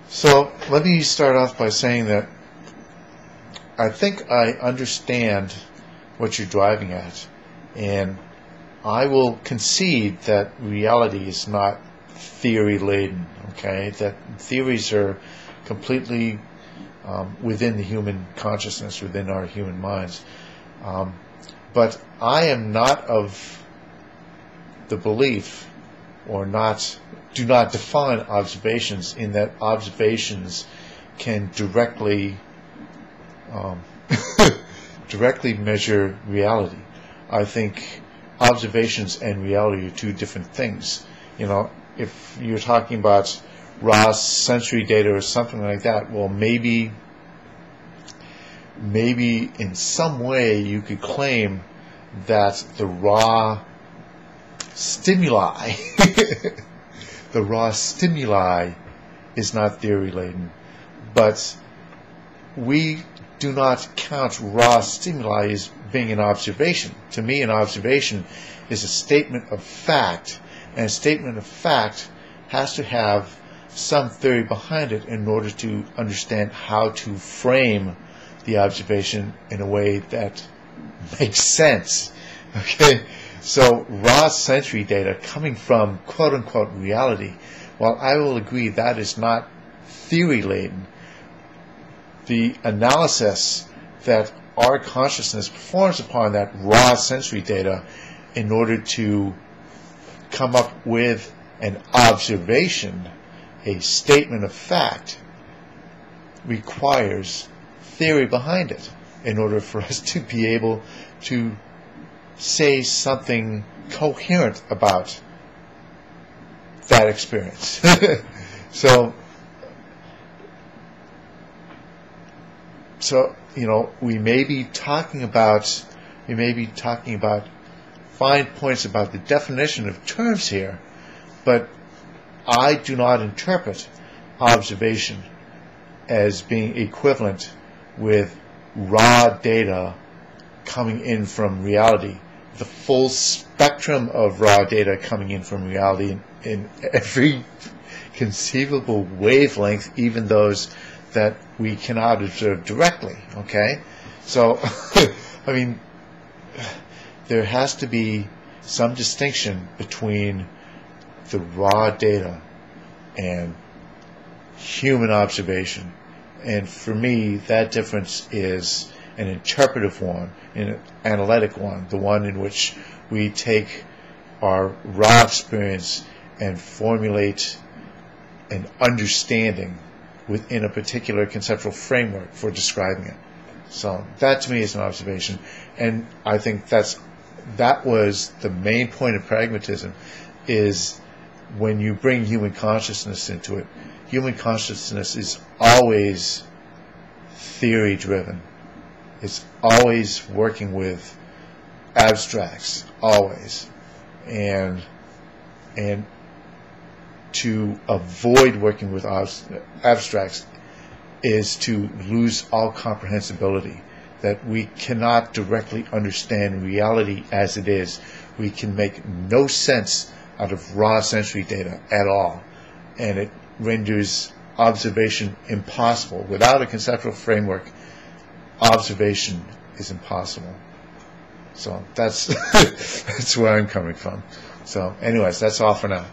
So let me start off by saying that I think I understand what you're driving at, and I will concede that reality is not theory-laden, okay? That theories are completely within the human consciousness, within our human minds. But I am not of the belief, or do not define observations in that observations can directly directly measure reality. I think observations and reality are two different things. You know, if you're talking about raw sensory data or something like that, well, maybe in some way you could claim that the raw stimuli the raw stimuli is not theory laden, but we do not count raw stimuli as being an observation. To me, an observation is a statement of fact, and a statement of fact has to have some theory behind it in order to understand how to frame the observation in a way that makes sense. Okay, so raw sensory data coming from quote-unquote reality, while I will agree that is not theory-laden, the analysis that our consciousness performs upon that raw sensory data in order to come up with an observation, a statement of fact, requires theory behind it in order for us to be able to say something coherent about that experience. So you know, we may be talking about fine points about the definition of terms here, but I do not interpret observation as being equivalent with raw data coming in from reality, the full spectrum of raw data coming in from reality in every conceivable wavelength, even those that we cannot observe directly. Okay, so I mean, there has to be some distinction between the raw data and human observation, and for me that difference is an interpretive one, an analytic one, the one in which we take our raw experience and formulate an understanding within a particular conceptual framework for describing it. So that to me is an observation, and I think that was the main point of pragmatism, is when you bring human consciousness into it. Human consciousness is always theory driven. It's always working with abstracts, always, and to avoid working with abstracts is to lose all comprehensibility, that we cannot directly understand reality as it is. We can make no sense out of raw sensory data at all, and it renders observation impossible. Without a conceptual framework, observation is impossible. So that's that's where I'm coming from. So anyways, that's all for now.